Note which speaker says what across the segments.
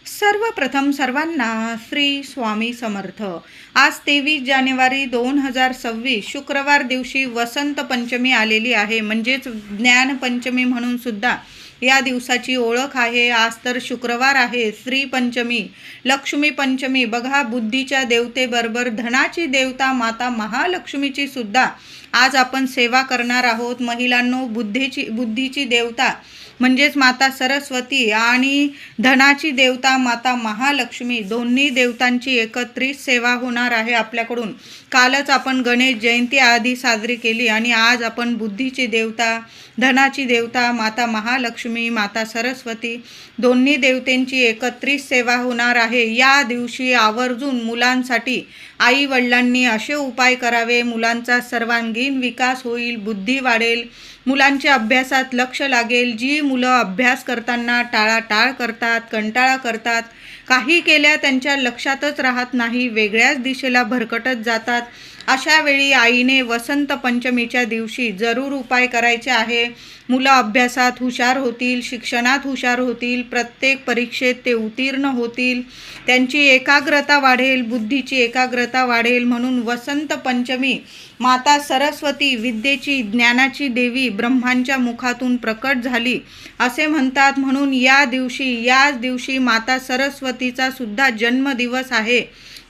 Speaker 1: सर्वप्रथम सर्वांना श्री स्वामी समर्थ। आज 23 जानेवारी 2026 शुक्रवार दिवशी वसंत पंचमी आलेली आहे, म्हणजेच ज्ञान पंचमी म्हणून सुद्धा या दिवसाची ओळख आहे। आज तर शुक्रवार आहे, श्री पंचमी, लक्ष्मी पंचमी। बघा, बुद्धीच्या देवतेबरोबर धनाची देवता माता महालक्ष्मीची सुद्धा आज आपण सेवा करणार आहोत। महिलांनो, बुद्धीची देवता म्हणजेच माता सरस्वती आणि धनाची देवता माता महालक्ष्मी, दोन्ही देवतांची एकत्रित सेवा होणार आहे आपल्याकडून। कालच आपण गणेश जयंती आदी साजरी केली आणि आज आपण बुद्धीची देवता, धनाची देवता माता महालक्ष्मी, माता सरस्वती, दोन्ही देवतांची एकत्रित सेवा होणार आहे। या दिवशी आवर्जून मुलांसाठी आई वडिलांनी असे उपाय करावे, मुलांचा सर्वांगीण विकास होईल, बुद्धी वाढेल, मुलांच्या अभ्यासात लक्ष लागेल। जी मुलं अभ्यास करताना टाळाटाळ करतात, कंटाळा करतात, काही केल्या त्यांच्या लक्षातच राहत नाही, वेगळ्याच दिशेला भरकटत जातात, अशा वेळी आईने वसंत पंचमीच्या दिवशी जरूर उपाय करायचे आहे। मुलं अभ्यासात हुशार होतील, शिक्षणात हुशार होतील, प्रत्येक परीक्षेत ते उत्तीर्ण होतील, त्यांची एकाग्रता वाढेल, बुद्धीची एकाग्रता वाढेल। म्हणून वसंत पंचमी माता सरस्वती, विद्येची, ज्ञानाची देवी ब्रह्मांच्या मुखातून प्रकट झाली असे म्हणतात। म्हणून याच दिवशी माता सरस्वतीचा सुद्धा जन्मदिवस आहे,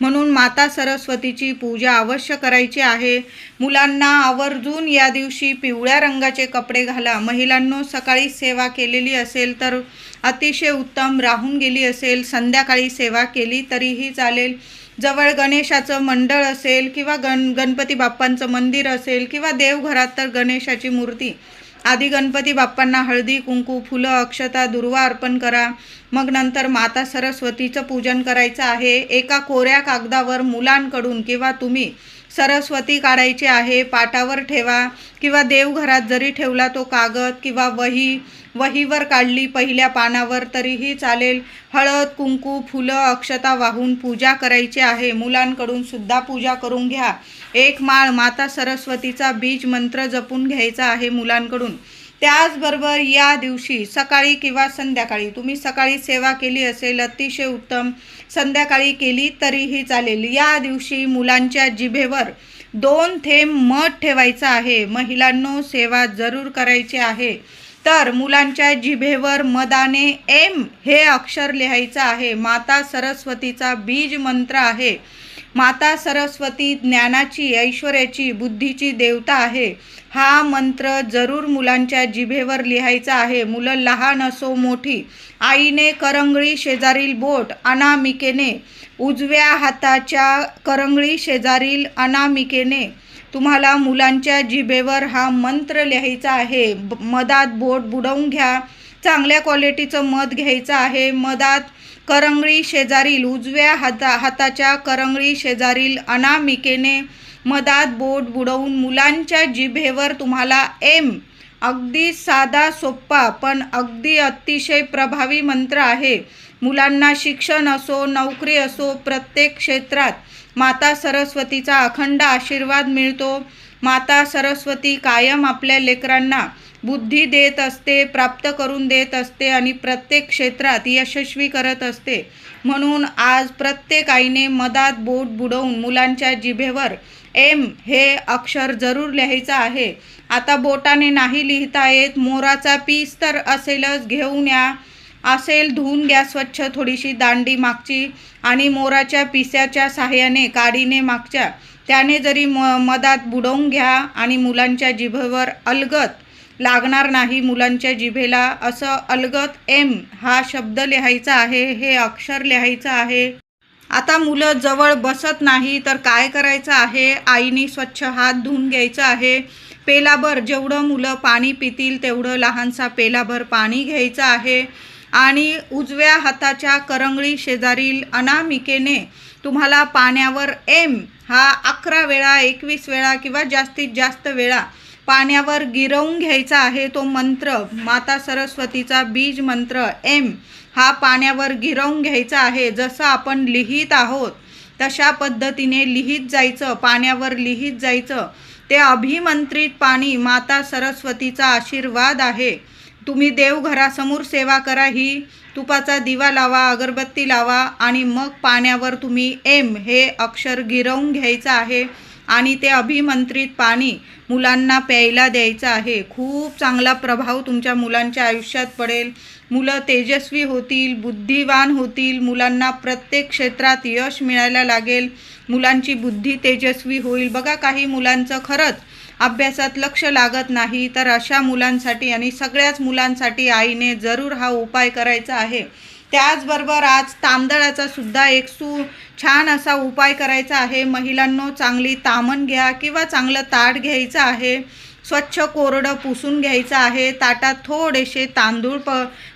Speaker 1: म्हणून माता सरस्वतीची पूजा अवश्य करायची आहे। मुलांना आवर्जून या दिवशी पिवळ्या रंगाचे कपडे घाला। महिलांनो, सकाळी सेवा केलेली असेल तर अतिशय उत्तम, राहून गेली असेल संध्याकाळी सेवा केली तरीही चालेल। जवळ गणेशाचं मंडळ असेल किंवा गणपती बाप्पांचं मंदिर असेल किंवा देवघरात तर गणेशाची मूर्ती, आधी गणपती बाप्पांना हळदी कुंकू, फुलं, अक्षता, दुर्वा अर्पण करा। मग नंतर माता सरस्वतीचं पूजन करायचं आहे। एका कोऱ्या कागदावर मुलांकडून किंवा तुम्ही सरस्वती काढायची आहे, पाटावर ठेवा किंवा देवघरात जरी ठेवला तो कागद किंवा वहीवर काढली पहिल्या पानावर तरीही चालेल। हळद कुंकू, फुलं, अक्षता वाहून पूजा करायची आहे। मुलांकडून सुद्धा पूजा करून घ्या। एक माळ माता सरस्वतीचा बीज मंत्र जपून घ्यायचा आहे मुलांकडून। त्याचबरोबर या दिवशी सकाळी किंवा संध्याकाळी, तुम्ही सकाळी सेवा केली असेल अतिशय उत्तम, संध्याकाळी केली तरीही चालेल, या दिवशी मुलांच्या जिभेवर 2 थेंब मध ठेवायचा आहे। महिलांनो, सेवा जरूर करायची आहे तर मुलांच्या जिभेवर मधाने एम हे अक्षर लिहायचं आहे। माता सरस्वतीचा बीज मंत्र आहे। माता सरस्वती ज्ञानाची, ऐश्वर्याची, बुद्धीची देवता आहे। हा मंत्र जरूर मुलांच्या जिभेवर लिहायचा आहे। मुलं लहान असो मोठी, आईने करंगळी शेजारील बोट अनामिकेने, उजव्या हाताच्या करंगळी शेजारील अनामिकेने तुम्हाला मुलांच्या जिभेवर हा मंत्र लिहायचा आहे। मधात बोट बुडवून घ्या। चांगल्या क्वालिटीचं मध घ्यायचं आहे। मधात करंगळी शेजारील, उजव्या हाताच्या करंगळी शेजारील अनामिकेने मधात बोट बुडवून मुलांच्या जिभेवर तुम्हाला एम, अगदी साधा सोप्पा पण अगदी अतिशय प्रभावी मंत्र आहे। मुलांना शिक्षण असो, नोकरी असो, प्रत्येक क्षेत्रात माता सरस्वतीचा अखंड आशीर्वाद मिळतो। माता सरस्वती कायम आपल्या लेकरांना बुद्धी देत असते, प्राप्त करून देत असते आणि प्रत्येक क्षेत्रात यशस्वी करत असते। म्हणून आज प्रत्येक आईने मधात बोट बुडवून मुलांच्या जिभेवर एम हे अक्षर जरूर लिहायचं आहे। आता बोटाने नाही लिहिता येत, मोराचा पीस तर असेलच, घेऊन या, असेल धुवून घ्या स्वच्छ थोडीशी दांडी मागची आणि मोराच्या पिसाच्या साहाय्याने, काडीने मागच्या त्याने जरी मधात बुडवून घ्या आणि मुलांच्या जिभेवर अलगद लागणार नाही, मुलांच्या जिभेला असं अलगद एम हा शब्द लिहायचा आहे, हे अक्षर लिहायचं आहे। आता मुलं जवळ बसत नाही तर काय करायचं आहे, आईने स्वच्छ हात धुवून घ्यायचं आहे। पेलाभर, जेवढं मुलं पाणी पितील तेवढं लहानसा पेलाभर पाणी घ्यायचं आहे आणि उजव्या हाताच्या करंगळी शेजारील अनामिकेने तुम्हाला पाण्यावर एम हा 11 वेळा, 21 वेळा किंवा जास्तीत जास्त वेळा पाण्यावर गिरवून घ्यायचा आहे। तो मंत्र, माता सरस्वतीचा बीज मंत्र एम हा पाण्यावर गिरवून घ्यायचा आहे। जसं आपण लिहित आहोत तशा पद्धतीने लिहित जायचं, पाण्यावर लिहित जायचं। ते अभिमंत्रित पाणी माता सरस्वतीचा आशीर्वाद आहे। तुम्ही देवघरासमोर सेवा करा, ही तुपाचा दिवा लावा, अगरबत्ती लावा आणि मग पाण्यावर तुम्ही एम हे अक्षर गिरवून घ्यायचं आहे आणि ते अभिमंत्रित पाणी मुलांना प्यायला द्यायचं आहे. खूप चांगला प्रभाव तुमच्या मुलांच्या आयुष्यात पडेल. मुलं तेजस्वी होतील, बुद्धिवान होतील, मुलांना प्रत्येक क्षेत्रात यश मिळायला लागेल, मुलांची बुद्धी तेजस्वी होईल. बघा, काही मुलांचं खरंच अभ्यासात लक्ष लागत नाही, तर अशा मुलांसाठी आणि सगळ्याच मुलांसाठी आईने जरूर हा उपाय करायचा आहे. त्याचबरोबर आज तांदळाचा सुद्धा एक छान असा उपाय करायचा आहे. महिलांनो, चांगली तामण घ्या किंवा चांगलं ताट घ्यायचं आहे, स्वच्छ कोरडं पुसून घ्यायचं आहे. ताटात थोडेसे तांदूळ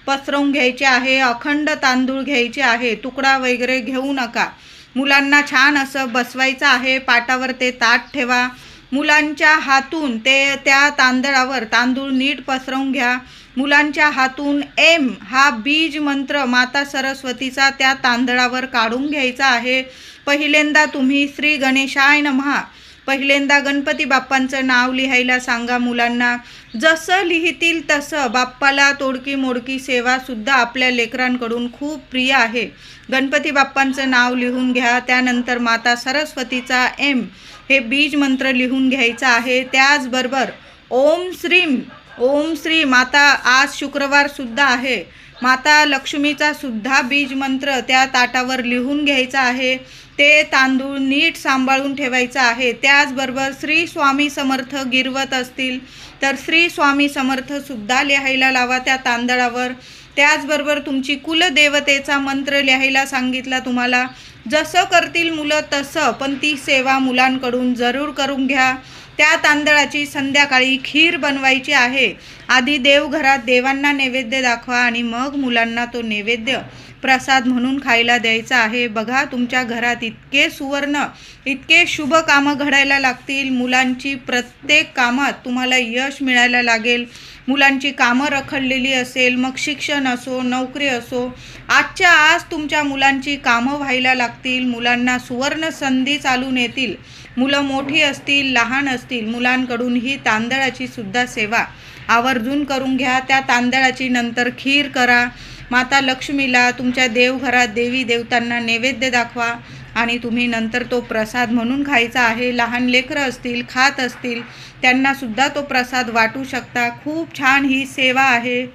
Speaker 1: पसरवून घ्यायचे आहे, अखंड तांदूळ घ्यायचे आहे, तुकडा वगैरे घेऊ नका. मुलांना छान असं बसवायचं आहे, पाटावर ते ताट ठेवा. मुलांच्या हातून त्या तांदळावर तांदूळ नीट पसरवून घ्या. मुलांच्या हातून एम हा बीज मंत्र माता सरस्वतीचा त्या तांदळावर काढून घ्यायचा आहे. पहिल्यांदा तुम्ही श्री गणेशाय नमः, पहिल्यांदा गणपती बाप्पांचं नाव लिहायला सांगा मुलांना. जसं लिहितील तसं बाप्पाला तोडकी मोडकी सेवासुद्धा आपल्या लेकरांकडून खूप प्रिय आहे. गणपती बाप्पांचं नाव लिहून घ्या. त्यानंतर माता सरस्वतीचा एम हे बीज मंत्र लिहून घ्यायचा आहे. त्याचबरोबर ओम श्री माता, आज शुक्रवारसुद्धा आहे, माता लक्ष्मीचा सुद्धा बीज मंत्र त्या ताटावर लिहून घ्यायचा आहे. ते तांदूळ नीट सांभाळून ठेवायचं आहे. त्याचबरोबर श्री स्वामी समर्थ गिरवत असतील तर श्री स्वामी समर्थसुद्धा लिहायला लावा त्या तांदळावर. त्याचबरोबर तुमची कुलदेवतेचा मंत्र लिहायला सांगितला तुम्हाला. जसं करतील मुलं तसं, पण ती सेवा मुलांकडून जरूर करून घ्या. त्या तांदळाची संध्याकाळी खीर बनवायची आहे. आधी देवघरात देवांना नैवेद्य दाखवा आणि मग मुलांना तो नैवेद्य प्रसाद म्हणून खायला द्यायचा आहे. बघा, तुमच्या घरात इतके सुवर्ण, इतके शुभ कामं घडायला लागतील. मुलांची प्रत्येक कामात तुम्हाला यश मिळायला लागेल. मुलांची कामं रखडलेली असेल, मग शिक्षण असो, नोकरी असो, आजच्या आज तुमच्या मुलांची कामं व्हायला लागतील. मुलांना सुवर्ण संधी चालून येतील. मुलं मोठी असतील, लहान असतील, मुलांकडून ही तांदळाची सुद्धा सेवा आवर्जून करून घ्या. त्या तांदळाची नंतर खीर करा. माता लक्ष्मीला तुमच्या देवघरात देवी देवतांना नैवेद्य दाखवा आणि तुम्ही नंतर तो प्रसाद म्हणून खायचा आहे. लहान लेकरं असतील, खात असतील, त्यांनासुद्धा तो प्रसाद वाटू शकता. खूप छान ही सेवा आहे.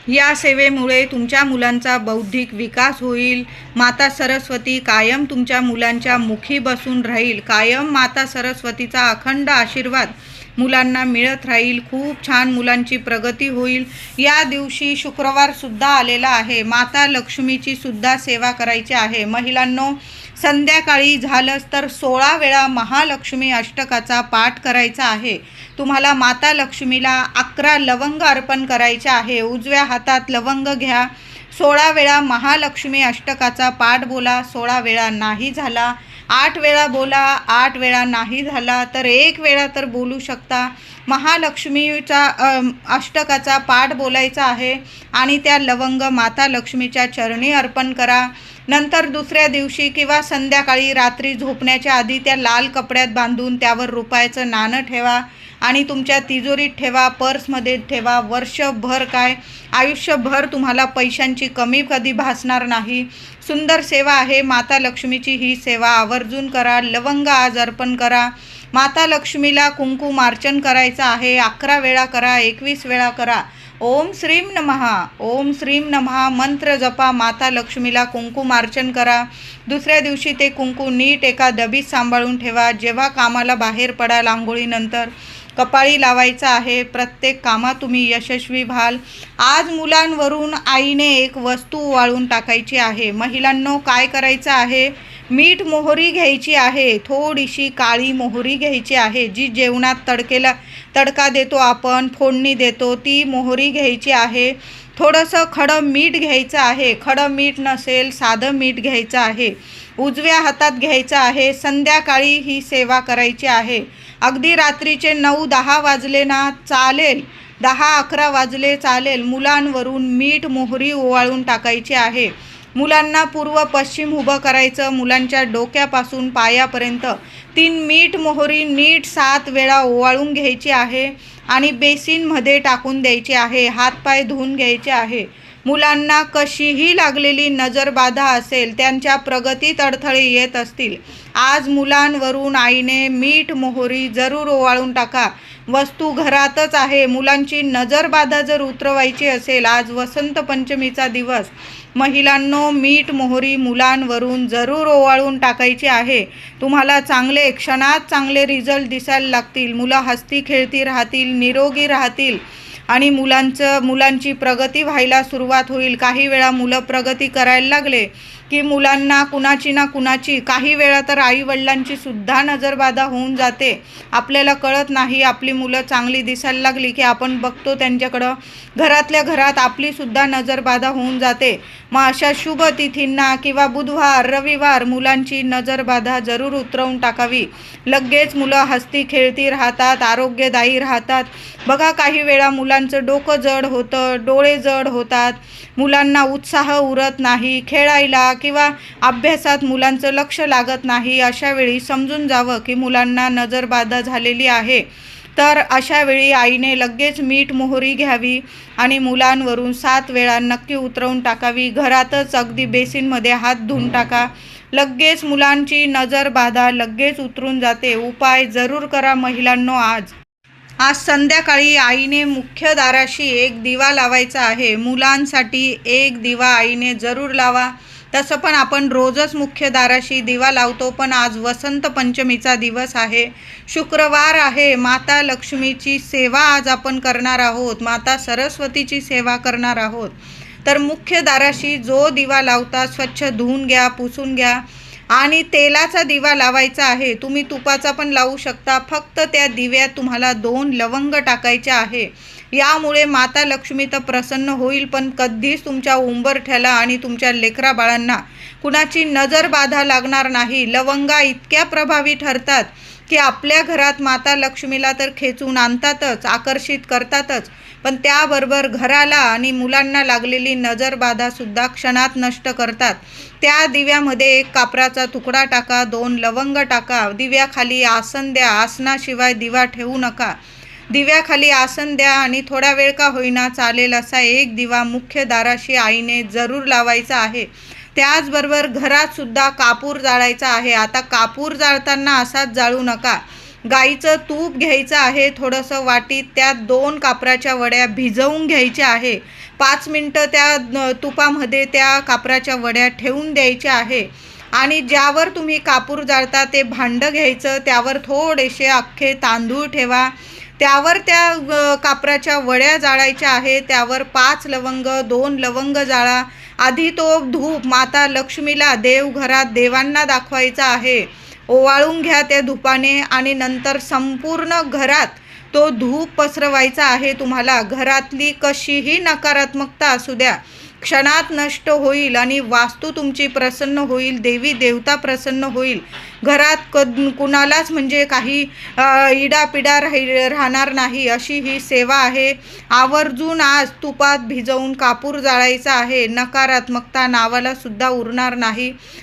Speaker 1: या सेवेमुळे तुमच्या मुलांचा बौद्धिक विकास होईल. माता सरस्वती कायम तुमच्या मुलांच्या मुखी बसून राहील. कायम माता सरस्वतीचा अखंड आशीर्वाद मुलांना मिळत राहील. खूप छान मुलांची प्रगती होईल. या दिवशी शुक्रवारसुद्धा आलेला आहे. माता लक्ष्मीची सुद्धा सेवा करायची आहे. महिलांनो, संध्याकाळी झालंच तर 16 वेळा महालक्ष्मी अष्टकाचा पाठ करायचा आहे. तुम्हाला माता लक्ष्मीला 11 लवंग अर्पण करायचे आहे. उजव्या हातात लवंग घ्या. 16 वेळा महालक्ष्मी अष्टकाचा पाठ बोला. 16 वेळा नाही झाला, 8 वेळा बोला. 8 वेळा नाही झाला तर 1 वेळा तर बोलू शकता. महालक्ष्मीचा अष्टकाचा पाठ बोलायचा आहे आणि त्या लवंग माता लक्ष्मीच्या चरणी अर्पण करा. नंतर दुसऱ्या दिवशी किंवा संध्याकाळी रात्री झोपण्याच्या आधी त्या लाल कपड्यात बांधून त्यावर रुपयाचं नाणं ठेवा आणि तुमच्या तिजोरीत ठेवा, पर्समध्ये ठेवा. वर्षभर काय, आयुष्यभर तुम्हाला पैशांची कमी कधी भासणार नाही. सुंदर सेवा आहे. माता लक्ष्मीची ही सेवा आवर्जून करा. लवंग आज अर्पण करा. माता लक्ष्मीला कुंकुमार्चन करायचं आहे. 11 वेळा करा, 21 वेळा करा. ओम श्रीम नमः, ओम श्रीम नमः मंत्र जपा. माता लक्ष्मीला कुंकुमार्चन करा. दुसऱ्या दिवशी ते कुंकू नीट एका डबीत सांभाळून ठेवा. जेव्हा कामाला बाहेर पडाल, आंघोळीनंतर कपाळी लावायचं आहे. प्रत्येक कामात तुम्ही यशस्वी व्हाल. आज मुलांवरून आईने एक वस्तू वाळून टाकायची आहे. महिलांनो, काय करायचं आहे? मीठ मोहरी घ्यायची आहे. थोडीशी काळी मोहरी घ्यायची आहे. जी जेवणात तडका देतो आपण, फोडणी देतो, ती मोहरी घ्यायची आहे. थोडंसं खडं मीठ घ्यायचं आहे. खडं मीठ नसेल, साधं मीठ घ्यायचं आहे. उजव्या हातात घ्यायचं आहे. संध्याकाळी ही सेवा करायची आहे. अगदी रात्रीचे 9-10 वाजले ना चालेल, 10-11 वाजले चालेल. मुलांवरून मीठ मोहरी ओवाळून टाकायची आहे. मुलांना पूर्व पश्चिम उभं करायचं. मुलांच्या डोक्यापासून पायापर्यंत 3 मीठ मोहरी नीट 7 वेळा ओवाळून घ्यायची आहे आणि बेसिनमध्ये टाकून द्यायची आहे. हातपाय धुवून घ्यायचे आहे. मुलांना कशीही लागलेली नजरबाधा असेल, त्यांच्या प्रगतीत अडथळे येत असतील, आज मुलांवरून आईने मीठ मोहरी जरूर ओवाळून टाका. वस्तू घरातच आहे. मुलांची नजरबाधा जर उतरवायची असेल, आज वसंत पंचमीचा दिवस. महिलांनो, मीठ मोहरी मुलांवरून जरूर ओवाळून टाकायची आहे. तुम्हाला क्षणात चांगले रिझल्ट दिसायला लागतील. मुलं हसती खेळती राहतील, निरोगी राहतील आणि मुलांची प्रगती व्हायला सुरुवात होईल. काही वेळा मुलं प्रगती करायला लागले की मुलांना कुणाची काही वेळा तर आईवडिलांची सुद्धा नजरबाधा होऊन जाते. आपल्याला कळत नाही. आपली मुलं चांगली दिसायला लागली की आपण बघतो त्यांच्याकडं, घरातल्या घरात आपलीसुद्धा नजरबाधा होऊन जाते. मग अशा शुभ तिथींना किंवा बुधवार रविवार मुलांची नजरबाधा जरूर उतरवून टाकावी. लगेच मुलं हसती खेळती राहतात, आरोग्यदायी राहतात. बघा, काही वेळा मुलांचं डोकं जड होतं, डोळे जड होतात, मुलांना उत्साह उरत नाही खेळायला किंवा अभ्यासात मुलांचं लक्ष लागत नाही. अशा वेळी समजून जावं की मुलांना नजरबाधा झालेली आहे. तर अशा वेळी आईने लगेच मीठ मोहरी घ्यावी आणि मुलांवरून 7 वेळा नक्की उतरवून टाकावी. घरातच अगदी बेसिनमध्ये हात धुवून टाका. लगेच मुलांची नजरबाधा लगेच उतरून जाते. उपाय जरूर करा महिलांनो. आज संध्याकाळी आईने मुख्य दाराशी एक दिवा लावायचा आहे. मुलांसाठी एक दिवा आईने जरूर लावा. तसं पण आपण रोजच मुख्य दाराशी दिवा लावतो, पण आज वसंत पंचमीचा दिवस आहे, शुक्रवार आहे. माता लक्ष्मीची सेवा आज आपण करणार आहोत, माता सरस्वतीची सेवा करणार आहोत. तर मुख्य दाराशी जो दिवा लावता स्वच्छ धुवून घ्या, पुसून घ्या आणि तेलाचा दिवा लावायचा आहे. तुम्ही तुपाचा पण लावू शकता. फक्त त्या दिव्यात तुम्हाला 2 लवंग टाकायच्या आहे. यामुळे माता लक्ष्मी तर प्रसन्न होईल, पण कधीच तुमच्या उंबरठ्याला आणि तुमच्या लेकरा बाळांना कुणाची नजरबाधा लागणार नाही. लवंगा इतक्या प्रभावी ठरतात की आपल्या घरात माता लक्ष्मीला तर खेचून आणतातच, आकर्षित करतातच, पण त्याबरोबर घराला आणि मुलांना लागलेली नजरबाधासुद्धा क्षणात नष्ट करतात. त्या दिव्यामध्ये 1 कापराचा तुकडा टाका, 2 लवंग टाका. दिव्याखाली आसन द्या. आसनाशिवाय दिवा ठेवू नका. दिव्याखाली आसन द्या आणि थोडा वेळ का होईना चालेल असा एक दिवा मुख्य दाराशी आईने जरूर लावायचा आहे. त्याचबरोबर घरात सुद्धा कापूर जाळायचा आहे. आता कापूर जाळताना असाच जाळू नका. गाईचं तूप घ्यायचं आहे थोडंसं वाटीत, त्यात 2 कापराच्या वड्या भिजवून घ्यायच्या आहे. 5 मिनटं त्या तुपामध्ये त्या कापराच्या वड्या ठेवून द्यायच्या आहे आणि ज्यावर तुम्ही कापूर जाळता ते भांडं घ्यायचं, त्यावर थोडेसे अख्खे तांदूळ ठेवा. त्यावर त्या कापराच्या वड्या जाळायच्या आहे. त्यावर 5 लवंग, 2 लवंग जाळा. आधी तो धूप माता लक्ष्मीला देवघरात देवांना दाखवायचा आहे. ओवाळून घ्या त्या धुपाने आणि नंतर संपूर्ण घरात तो धूप पसरवायचा आहे. तुम्हाला घरातली कशीही नकारात्मकता असू द्या, क्षणात नष्ट होईल आणि वास्तू तुमची प्रसन्न होईल, देवी देवता प्रसन्न होईल. घरात कुणालाच म्हणजे काही इडापिडा राहणार नाही, अशी ही सेवा आहे. आवर्जून आज तुपात भिजवून कापूर जाळायचा आहे. नकारात्मकता नावाला सुद्धा उरणार नाही.